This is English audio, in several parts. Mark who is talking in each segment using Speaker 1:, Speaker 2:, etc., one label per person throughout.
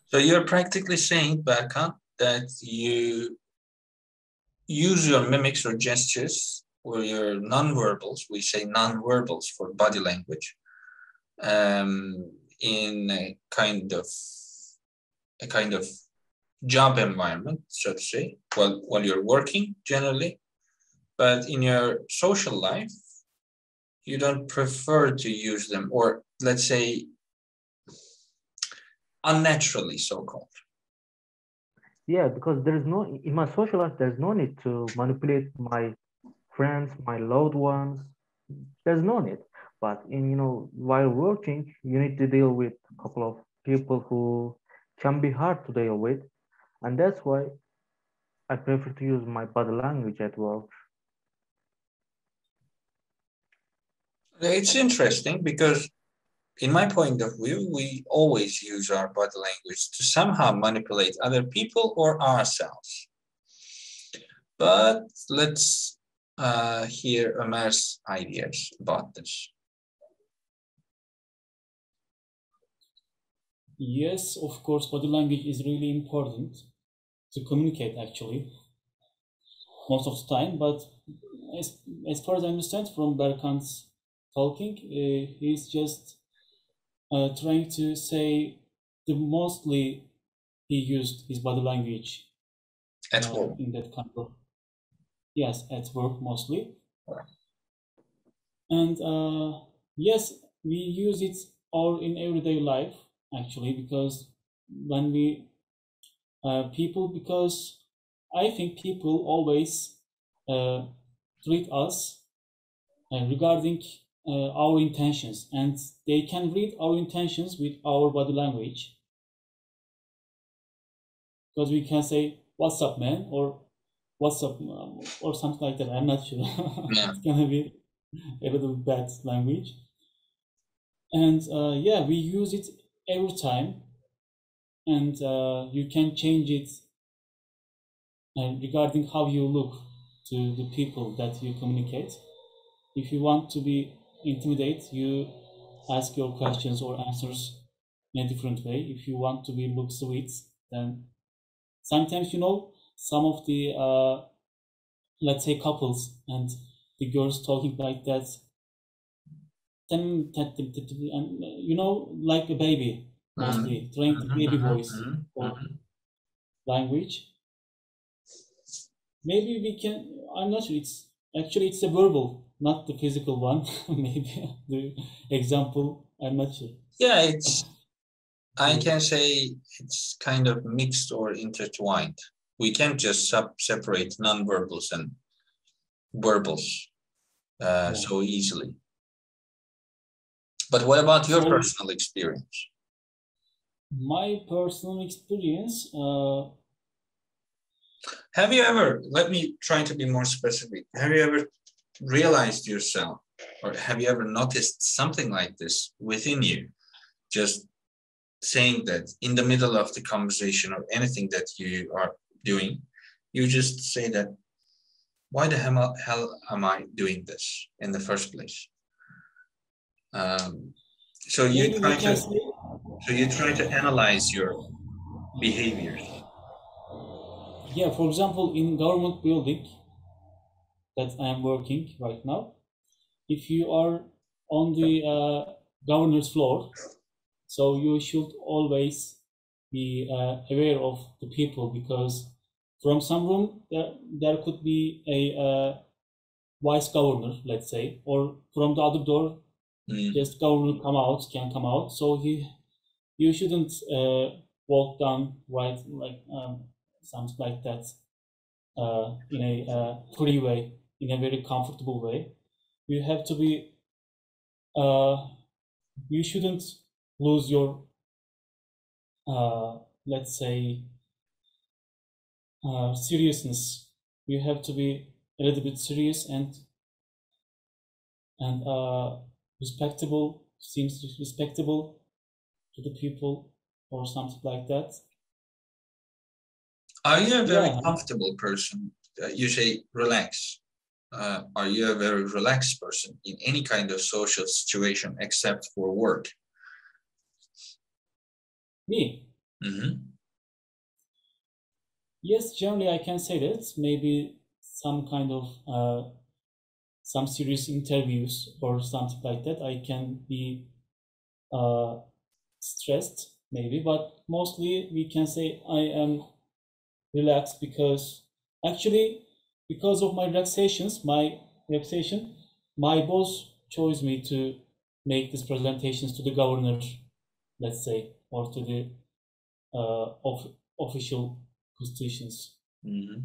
Speaker 1: So you're practically saying, Berkan, that you use your mimics or gestures or your non-verbals, we say non-verbals for body language, in a kind of job environment, so to say, while you're working generally, but in your social life, you don't prefer to use them, or let's say unnaturally so-called.
Speaker 2: Yeah, because there is no, in my social life, there's no need to manipulate my friends, my loved ones. There's no need. But in, while working, you need to deal with a couple of people who can be hard to deal with. And that's why I prefer to use my body language at work.
Speaker 1: It's interesting because in my point of view, we always use our body language to somehow manipulate other people or ourselves. But let's hear Ömer's ideas about this.
Speaker 3: Yes, of course, body language is really important to communicate, actually, most of the time. But as far as I understand from Berkan's talking, he's just trying to say the mostly he used his body language
Speaker 1: at work.
Speaker 3: In that kind of, yes, at work mostly. And yes, we use it all in everyday life, actually, because when we because I think people always treat us regarding our intentions, and they can read our intentions with our body language, because we can say "What's up, man?" or "What's up?" or something like that. I'm not sure.
Speaker 1: Yeah.
Speaker 3: It's gonna be a little bad language, and yeah, we use it every time, and you can change it regarding how you look to the people that you communicate. If you want to be intimidate, you ask your questions or answers in a different way. If you want to be look sweet, then sometimes some of the let's say couples and the girls talking like that, and like a baby, mostly trying the baby voice or language. Maybe we can, I'm not sure, it's a verbal, not the physical one. Maybe the example, I'm not sure.
Speaker 1: Yeah, I can say it's kind of mixed or intertwined. We can't just separate non-verbals and verbals so easily. But what about your personal experience?
Speaker 3: My personal experience.
Speaker 1: Have you ever, let me try to be more specific. Have you ever realized yourself, or have you ever noticed something like this within you? Just saying that in the middle of the conversation or anything that you are doing, you just say that, why the hell am I doing this in the first place? So you try to analyze your behaviors.
Speaker 3: Yeah, for example, in government building that I am working right now, if you are on the governor's floor, so you should always be aware of the people, because from some room there could be a vice governor, let's say, or from the other door, just governor can come out. So you shouldn't walk down right like something like that in a free way, in a very comfortable way. You have to be. You shouldn't lose your let's say seriousness. You have to be a little bit serious and respectable. Seems respectable to the people or something like that.
Speaker 1: Are you a very comfortable person? You say relax. Are you a very relaxed person in any kind of social situation except for work?
Speaker 3: Me?
Speaker 1: Mm-hmm.
Speaker 3: Yes, generally I can say that maybe some kind of some serious interviews or something like that, I can be stressed maybe, but mostly we can say I am relaxed because actually because of my relaxation, my boss chose me to make these presentations to the governor, let's say, or to the official positions.
Speaker 1: Mm-hmm.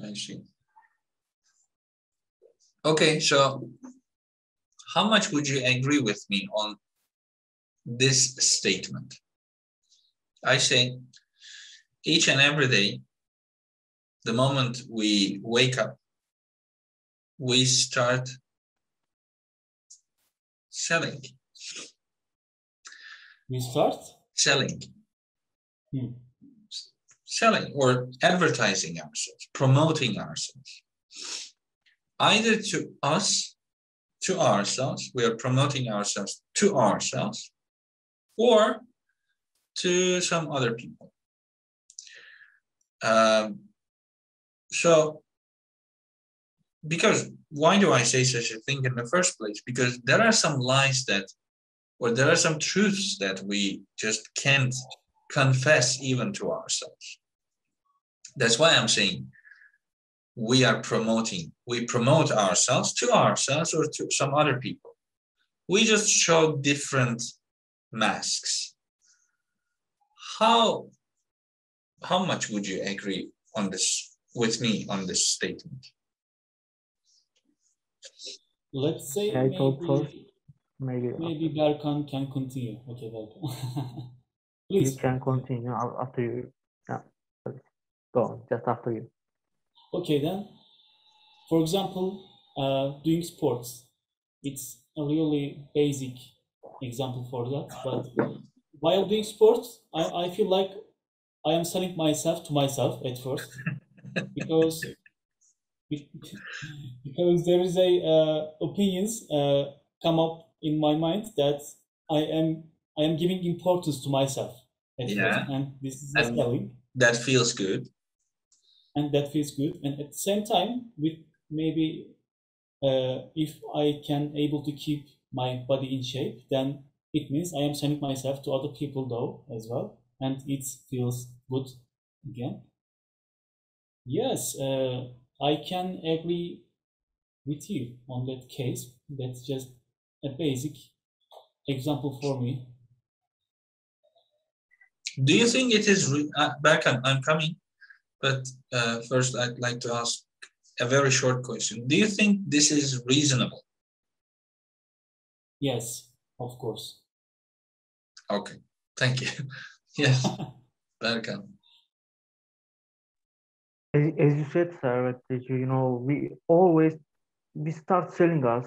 Speaker 1: I see. Okay, so how much would you agree with me on this statement? I say each and every day, the moment we wake up, we start selling.
Speaker 3: We start
Speaker 1: Selling. Selling or advertising ourselves, promoting ourselves. Either to us, to ourselves, we are promoting ourselves to ourselves, or to some other people. So, because why do I say such a thing in the first place? Because there are some lies that, or there are some truths that we just can't confess even to ourselves. That's why I'm saying we promote ourselves or to some other people. We just show different masks. How much would you agree on this with me on this statement?
Speaker 3: Let's say
Speaker 2: I thought first,
Speaker 3: maybe Berkan can continue. Okay, Berkan.
Speaker 2: you
Speaker 3: Please.
Speaker 2: can continue after you. Yeah, go on, just after you.
Speaker 3: Okay, then, for example, doing sports, it's a really basic example for that. But while doing sports, I feel like I am selling myself to myself at first because there is a opinions come up in my mind that I am giving importance to myself at first, and this is selling.
Speaker 1: That feels good.
Speaker 3: And that feels good. And at the same time, with maybe if I can able to keep my body in shape, then it means I am sending myself to other people though as well, and it feels good again. Yes, I can agree with you on that case. That's just a basic example for me.
Speaker 1: Do you think it is, Berkan, I'm coming, but first I'd like to ask a very short question. Do you think this is reasonable?
Speaker 3: Yes, of course.
Speaker 1: Okay, thank you. Yes, Berkan.
Speaker 2: As you said, sir, that you know, we start selling us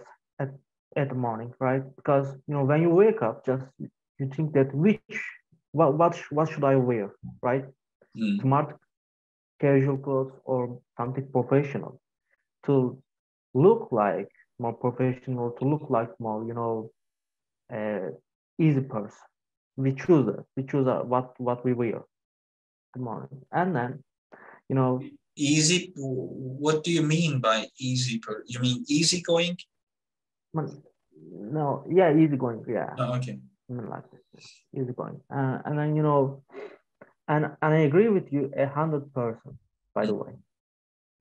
Speaker 2: at the morning, right? Because you know, when you wake up, just you think that what should I wear, right? Smart casual clothes or something professional to look like more professional, to look like more, you know, easy person. We choose what we wear the morning, and then you know.
Speaker 1: Easy. What do you mean by easy? You mean easygoing?
Speaker 2: No, yeah, easygoing. Yeah.
Speaker 1: Oh, okay.
Speaker 2: Like this, easygoing, and then you know, and I agree with you 100%. By the way,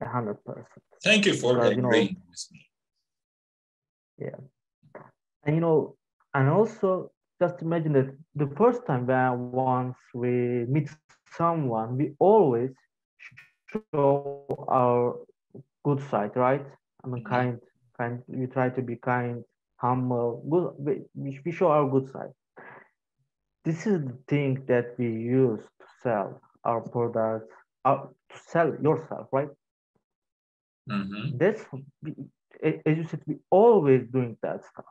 Speaker 2: 100%.
Speaker 1: Thank you for agreeing with me.
Speaker 2: Yeah, and you know, and also just imagine that the first time when once we meet someone, we always show our good side, right? I mean, kind. We try to be kind, humble. Good. We show our good side. This is the thing that we use to sell our products, to sell yourself, right? That's, as you said, we always doing that stuff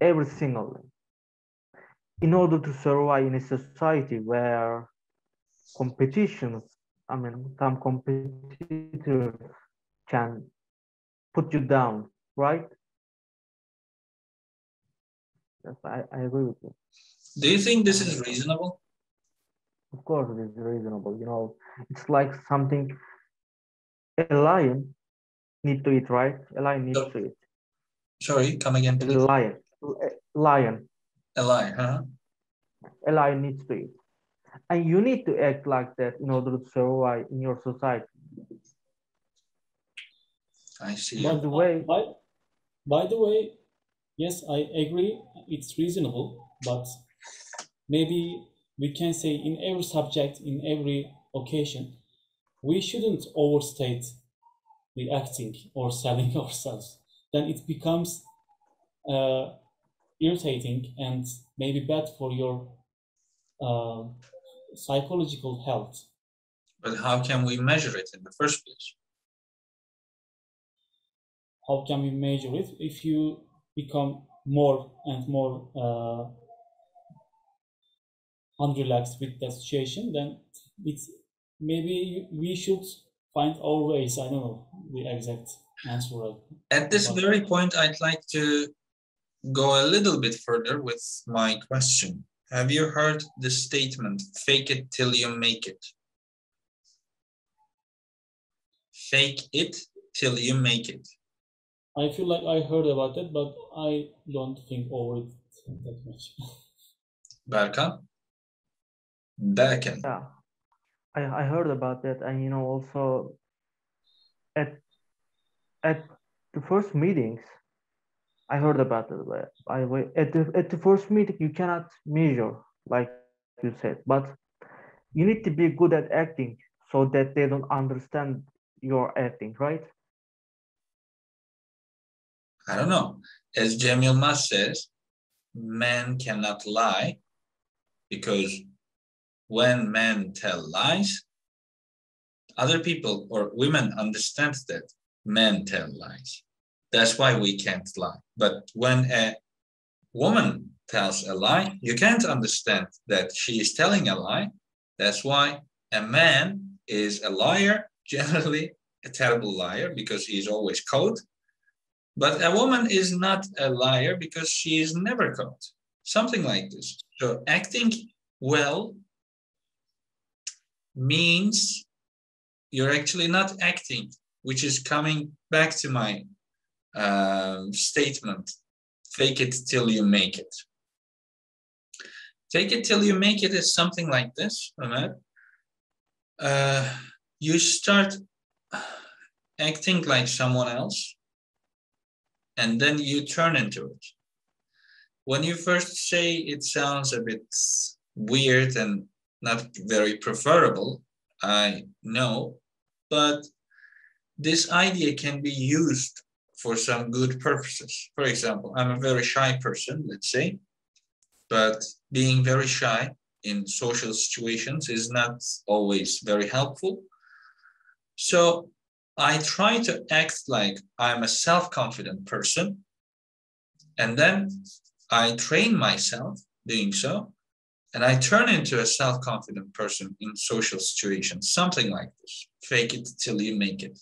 Speaker 2: every single day in order to survive in a society where competitions, I mean, some competitors can put you down, right? Yes, I agree with you.
Speaker 1: Do you think this is reasonable?
Speaker 2: Of course, it is reasonable. You know, it's like something a lion need to eat, right? A lion needs to eat.
Speaker 1: Sorry, come again,
Speaker 2: A
Speaker 1: please.
Speaker 2: lion.
Speaker 1: A lion, huh?
Speaker 2: A lion needs to eat. And you need to act like that in order to survive in your society.
Speaker 1: I see.
Speaker 3: But by the way, yes, I agree. It's reasonable, but maybe we can say in every subject, in every occasion, we shouldn't overstate the acting or selling ourselves. Then it becomes irritating and maybe bad for your psychological health.
Speaker 1: But how can we measure it in the first place?
Speaker 3: How can we measure it? If you become more and more unrelaxed with that situation, then it's maybe we should find our ways. I don't know the exact answer.
Speaker 1: At this very point, I'd like to go a little bit further with my question. Have you heard the statement, fake it till you make it? Fake it till you make it.
Speaker 3: I feel like I heard about it, but I don't think over it that much.
Speaker 1: Berkan?
Speaker 2: Yeah, I heard about that, and you know, also at the first meetings, I heard about it. At the first meeting, you cannot measure, like you said, but you need to be good at acting so that they don't understand your acting, right?
Speaker 1: I don't know. As Cem Yılmaz says, men cannot lie because when men tell lies, other people or women understand that men tell lies. That's why we can't lie. But when a woman tells a lie, you can't understand that she is telling a lie. That's why a man is a liar, generally a terrible liar because he is always caught. But a woman is not a liar because she is never caught. Something like this. So acting well means you're actually not acting, which is coming back to my statement, fake it till you make it. Fake it till you make it is something like this, Ömer. You start acting like someone else, and then you turn into it. When you first say it sounds a bit weird and not very preferable, I know, but this idea can be used for some good purposes. For example, I'm a very shy person, let's say, but being very shy in social situations is not always very helpful. So I try to act like I'm a self-confident person, and then I train myself doing so, and I turn into a self-confident person in social situations, something like this. Fake it till you make it.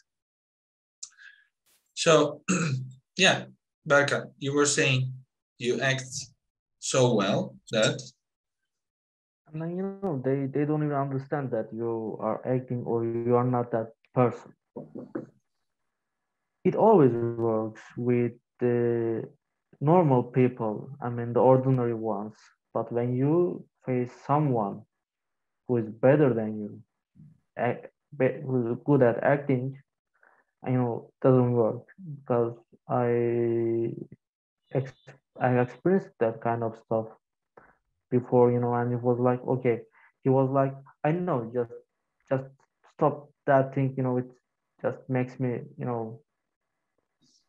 Speaker 1: So, yeah, Berkan, you were saying you act so well that...
Speaker 2: And then, you know, they don't even understand that you are acting or you are not that person. It always works with the normal people, I mean, the ordinary ones. But when you face someone who is better than you, who is good at acting, you know, doesn't work because I experienced that kind of stuff before, you know, and it was like, okay, he was like, I know, just stop that thing, you know, it just makes me, you know,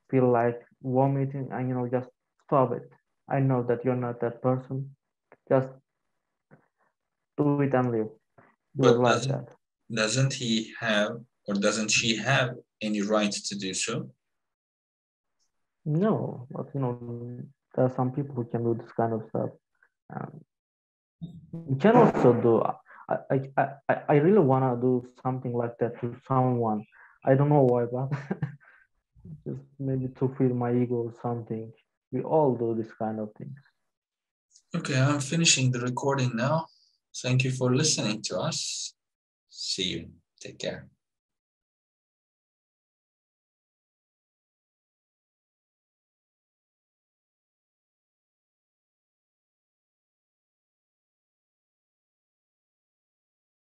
Speaker 2: feel like vomiting, and you know, just stop it. I know that you're not that person. Just do it and leave. It was
Speaker 1: But
Speaker 2: like that.
Speaker 1: doesn't he have, or doesn't she have any right to do so?
Speaker 2: No, but you know, there are some people who can do this kind of stuff. You can also do. I really wanna do something like that to someone. I don't know why, but just maybe to feel my ego or something. We all do this kind of things.
Speaker 1: Okay, I'm finishing the recording now. Thank you for listening to us. See you. Take care.